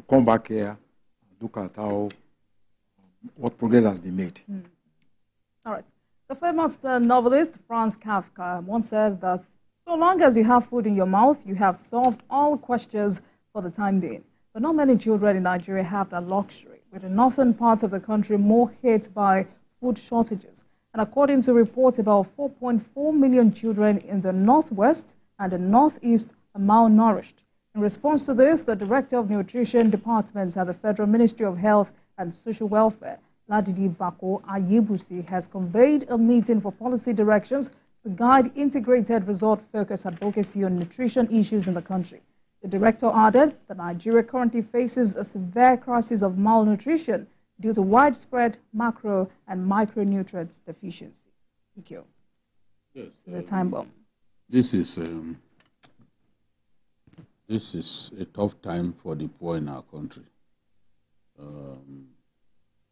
come back here, look at how what progress has been made. All right. The famous novelist Franz Kafka once said that so long as you have food in your mouth, you have solved all questions for the time being. But not many children in Nigeria have that luxury, with the northern parts of the country more hit by food shortages. And according to reports, about 4.4 million children in the northwest and the northeast are malnourished. In response to this, the Director of Nutrition Departments at the Federal Ministry of Health and Social Welfare, Ladidi Bako-Aiyebusi, has convened a meeting for policy directions to guide integrated result-focused advocacy on nutrition issues in the country. The director added that Nigeria currently faces a severe crisis of malnutrition due to widespread macro and micronutrient deficiency. Thank you. Yes, it's a time bomb. This is a tough time for the poor in our country.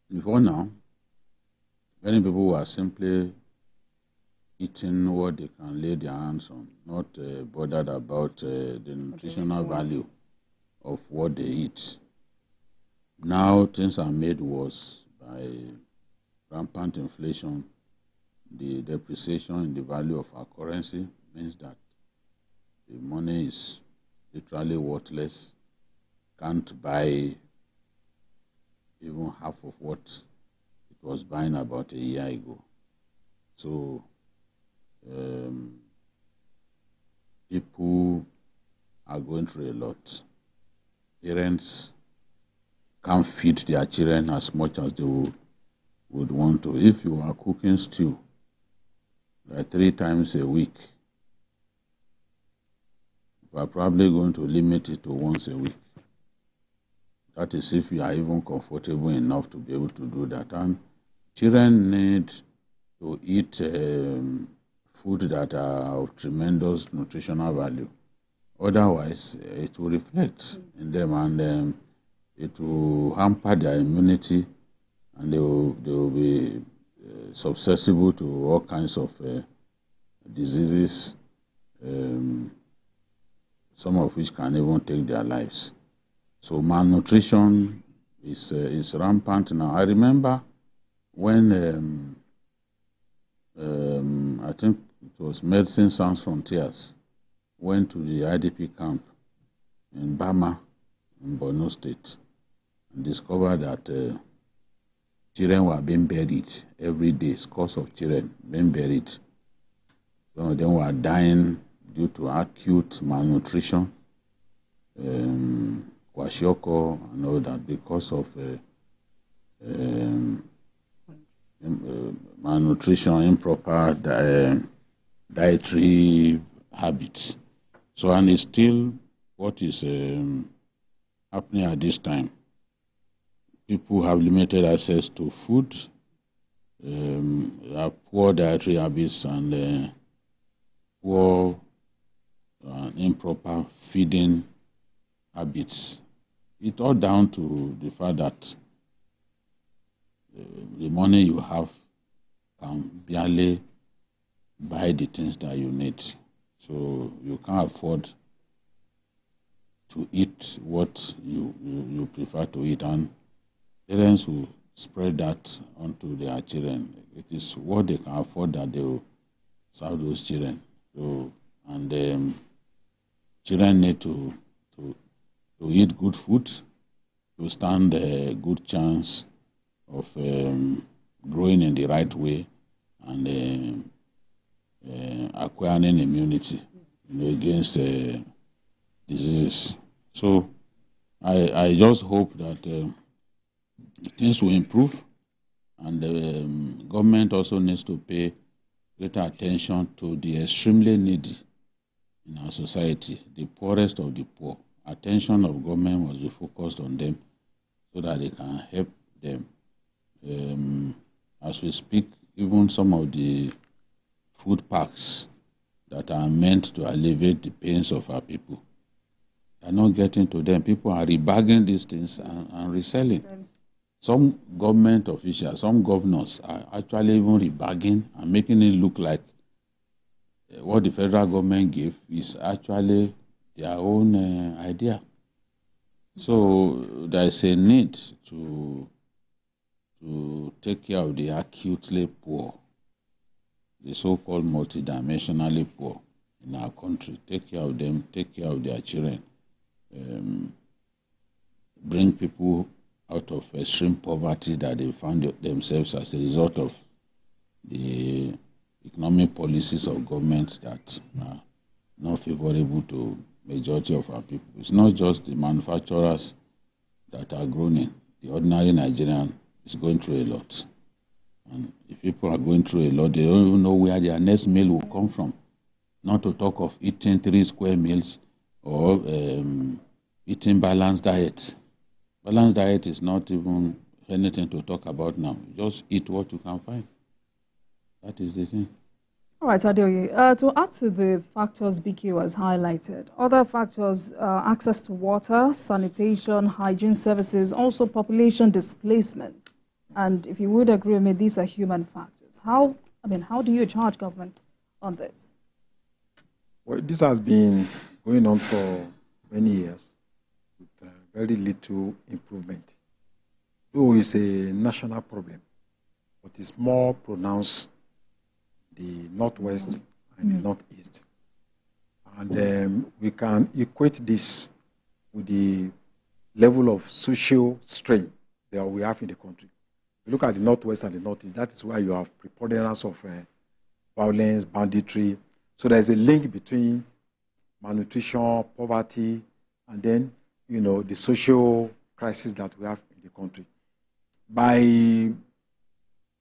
Before now, many people were simply eating what they can lay their hands on, not bothered about the nutritional value of what they eat. Now things are made worse by rampant inflation. The depreciation in the value of our currency means that the money is literally worthless, can't buy even half of what it was buying about a year ago. So people are going through a lot. Parents can't feed their children as much as they would want to. If you are cooking stew like 3 times a week, you are probably going to limit it to once a week. That is if you are even comfortable enough to be able to do that. And children need to eat food that are of tremendous nutritional value. Otherwise, it will reflect in them, and it will hamper their immunity, and they will be susceptible to all kinds of diseases, some of which can even take their lives. So malnutrition is rampant now. I remember when I think it was Medicine Sans Frontiers went to the IDP camp in Bama, in Borno State, and discovered that children were being buried every day. Scores of children being buried. Some of them were dying due to acute malnutrition, kwashiorkor, and all that, because of malnutrition, improper dietary habits. So, and it's still what is happening at this time. People have limited access to food, have poor dietary habits, and poor improper feeding habits. It's all down to the fact that the money you have can barely buy the things that you need. So you can't afford to eat what you prefer to eat, and parents will spread that onto their children. It is what they can afford that they will serve those children. So, and children need to eat good food to stand a good chance of growing in the right way and acquiring immunity, against diseases. So I just hope that things will improve, and the government also needs to pay greater attention to the extremely needy in our society, the poorest of the poor. Attention of government must be focused on them so that they can help them. As we speak, even some of the food packs that are meant to alleviate the pains of our people are not getting to them. People are rebagging these things and reselling. Some government officials, some governors are actually even rebagging and making it look like what the federal government gave is actually their own idea. So there is a need to take care of the acutely poor, the so-called multidimensionally poor in our country. Take care of them, take care of their children, bring people out of extreme poverty that they found themselves as a result of the economic policies of government that are not favorable to majority of our people. It's not just the manufacturers that are groaning. The ordinary Nigerian is going through a lot. And if people are going through a lot, they don't even know where their next meal will come from. Not to talk of eating 3 square meals or eating balanced diet. Balanced diet is not even anything to talk about now. Just eat what you can find. That is the thing. All right, Adeoye, to add to the factors BQ has highlighted, other factors, access to water, sanitation, hygiene services, also population displacement. And if you would agree with me, these are human factors. How do you charge government on this? Well, this has been going on for many years with very little improvement. Though it's a national problem, but it's more pronounced the Northwest and the Northeast. And we can equate this with the level of social strain that we have in the country. If you look at the Northwest and the Northeast, that is where you have preponderance of violence, banditry. So there's a link between malnutrition, poverty, and then, the social crisis that we have in the country. By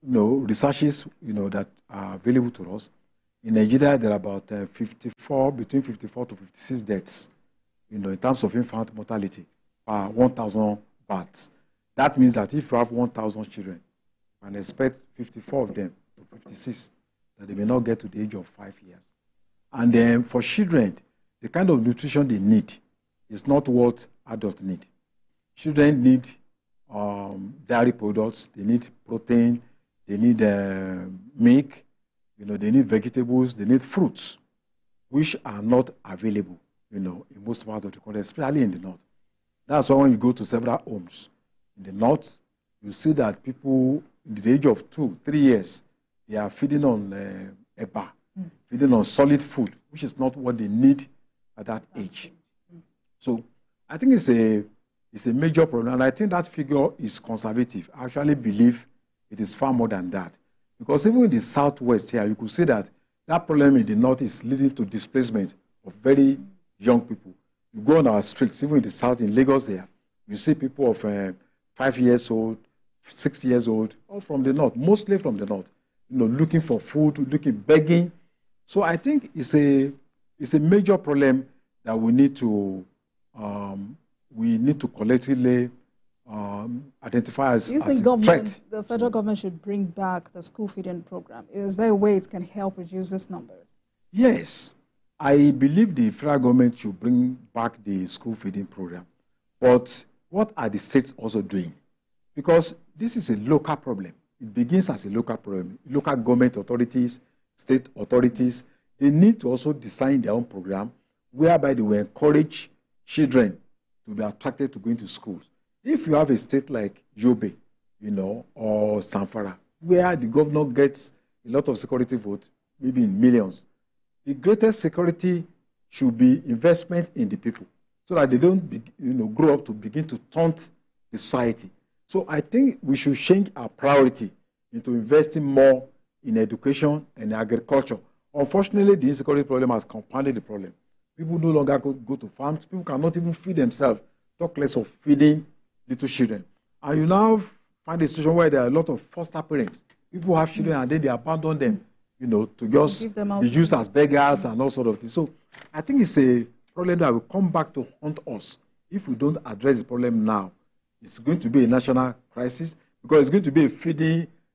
researches, that are available to us. In Nigeria, there are about between 54 to 56 deaths, in terms of infant mortality per 1,000 births. That means that if you have 1,000 children, you can expect 54 of them to 56 that they may not get to the age of 5 years. And then for children, the kind of nutrition they need is not what adults need. Children need dairy products, they need protein, they need milk, they need vegetables, they need fruits, which are not available, in most parts of the country, especially in the north. That's why when you go to several homes in the north, you see that people in the age of 2, 3 years, they are feeding on eba, feeding on solid food, which is not what they need at that age. So I think it's a major problem, and I think that figure is conservative. I actually believe it is far more than that. Because even in the southwest here, you could see that that problem in the north is leading to displacement of very young people. You go on our streets, even in the south, in Lagos there, you see people of 5 years old, 6 years old, all from the north, mostly from the north, looking for food, begging. So I think it's a major problem that we need to collectively identify as Do you think the federal government should bring back the school feeding program? Is there a way it can help reduce these numbers? Yes. I believe the federal government should bring back the school feeding program. But what are the states also doing? Because this is a local problem. It begins as a local problem. Local government authorities, state authorities, they need to also design their own program whereby they will encourage children to be attracted to going to schools. If you have a state like Yobe, or Zamfara, where the governor gets a lot of security votes, maybe in millions, the greatest security should be investment in the people so that they don't grow up to begin to taunt the society. So I think we should change our priority into investing more in education and agriculture. Unfortunately, the insecurity problem has compounded the problem. People no longer go to farms. People cannot even feed themselves, talk less of feeding little children. And you now find a situation where there are a lot of foster parents. People have children and then they abandon them, to just be used as beggars and all sort of things. So I think it's a problem that will come back to haunt us if we don't address the problem now. It's going to be a national crisis because it's going to be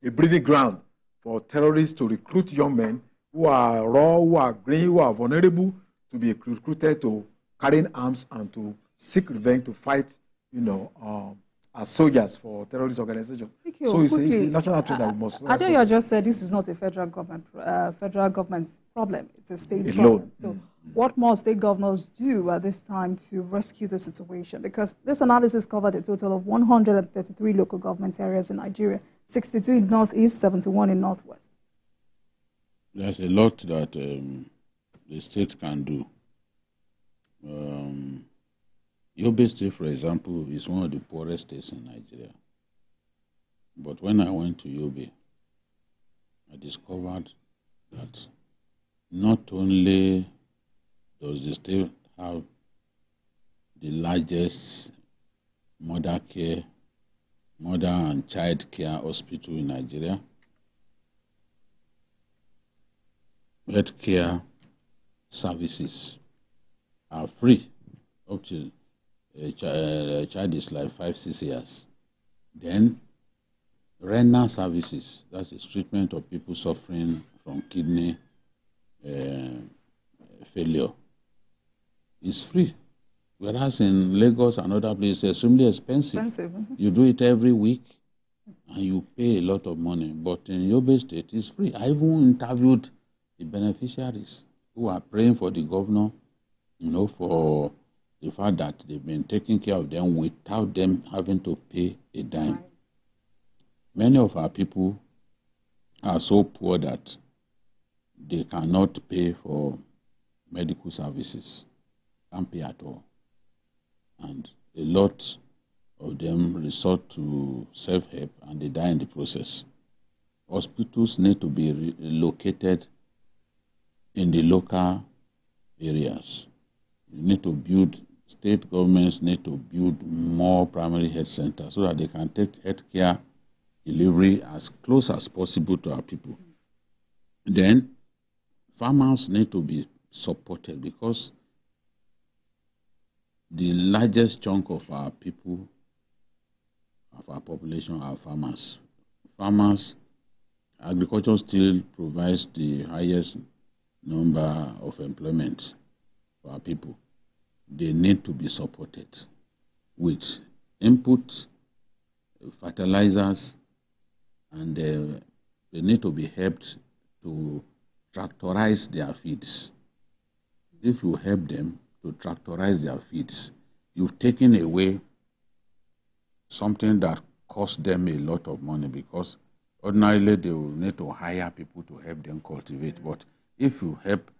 a breeding ground for terrorists to recruit young men who are raw, who are green, who are vulnerable, to be recruited to carrying arms and to seek revenge, to fight, as soldiers for terrorist organizations. So it's a national trend that we must. I think you just said this is not a federal government's problem. It's a state problem. So what more state governors do at this time to rescue the situation? Because this analysis covered a total of 133 local government areas in Nigeria, 62 in Northeast, 71 in Northwest. There's a lot that the state can do. Yobe State, for example, is one of the poorest states in Nigeria. But when I went to Yobe, I discovered that not only does the state have the largest mother and child care hospital in Nigeria, healthcare services are free up to a child is like 5-6 years. Then renal services, that is treatment of people suffering from kidney failure, is free. Whereas in Lagos and other places, it's extremely expensive. You do it every week and you pay a lot of money. But in Yobe State, it's free. I even interviewed the beneficiaries who are praying for the governor, for the fact that they've been taking care of them without them having to pay a dime. Many of our people are so poor that they cannot pay for medical services, can't pay at all. And a lot of them resort to self-help and they die in the process. Hospitals need to be located in the local areas. You need to build, state governments need to build more primary health centers so that they can take healthcare delivery as close as possible to our people. Then farmers need to be supported because the largest chunk of our people, of our population, are farmers. Agriculture still provides the highest number of employment for our people. They need to be supported with input, fertilizers, and they need to be helped to tractorize their feeds. If you help them to tractorize their feeds, you've taken away something that costs them a lot of money because ordinarily they will need to hire people to help them cultivate. But if you help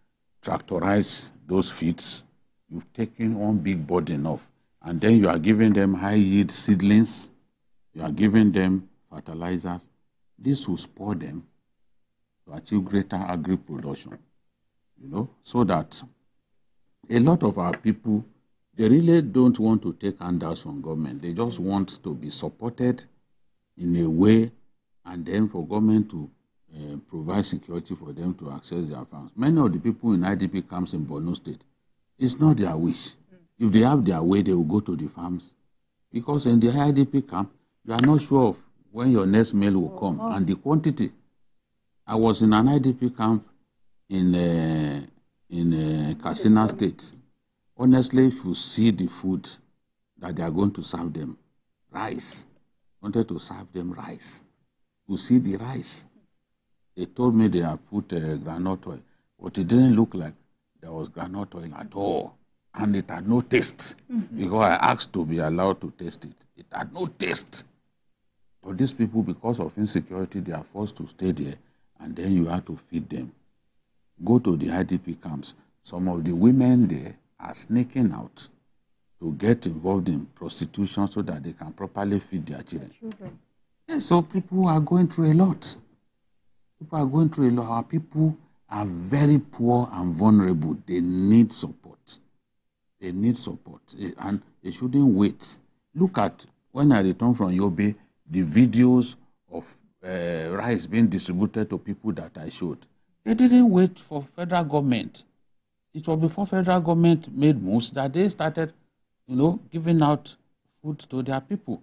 tractorize those feeds, you've taken one big burden off. And then you are giving them high-yield seedlings, you are giving them fertilizers. This will spur them to achieve greater agri-production, so that a lot of our people, they really don't want to take handouts from government. They just want to be supported in a way and then for government to provide security for them to access their farms. Many of the people in IDP camps in Borno State, it's not their wish. If they have their way, they will go to the farms. Because in the IDP camp, you are not sure of when your next meal will come and the quantity. I was in an IDP camp in Katsina State. Honestly, if you see the food that they are going to serve them, rice, wanted to serve them rice. You see the rice. They told me they have put groundnut oil, but it didn't look like there was groundnut oil at all. And it had no taste. Because I asked to be allowed to taste it. It had no taste. But these people, because of insecurity, they are forced to stay there, and then you have to feed them. Go to the IDP camps. Some of the women there are sneaking out to get involved in prostitution so that they can properly feed their children. And so people are going through a lot. People are going through a lot. Our people are very poor and vulnerable. They need support. They need support. And they shouldn't wait. Look at, when I returned from Yobe, the videos of rice being distributed to people that I showed. They didn't wait for federal government. It was before federal government made moves that they started, giving out food to their people.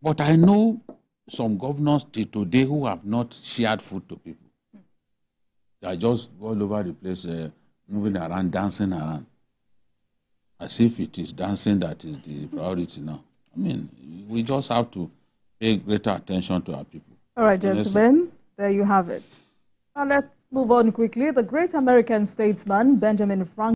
But I know some governors till today who have not shared food to people. They are just all over the place, moving around, dancing around, as if it is dancing that is the priority now. I mean, we just have to pay greater attention to our people. All right, gentlemen, there you have it. Now let's move on quickly. The great American statesman Benjamin Franklin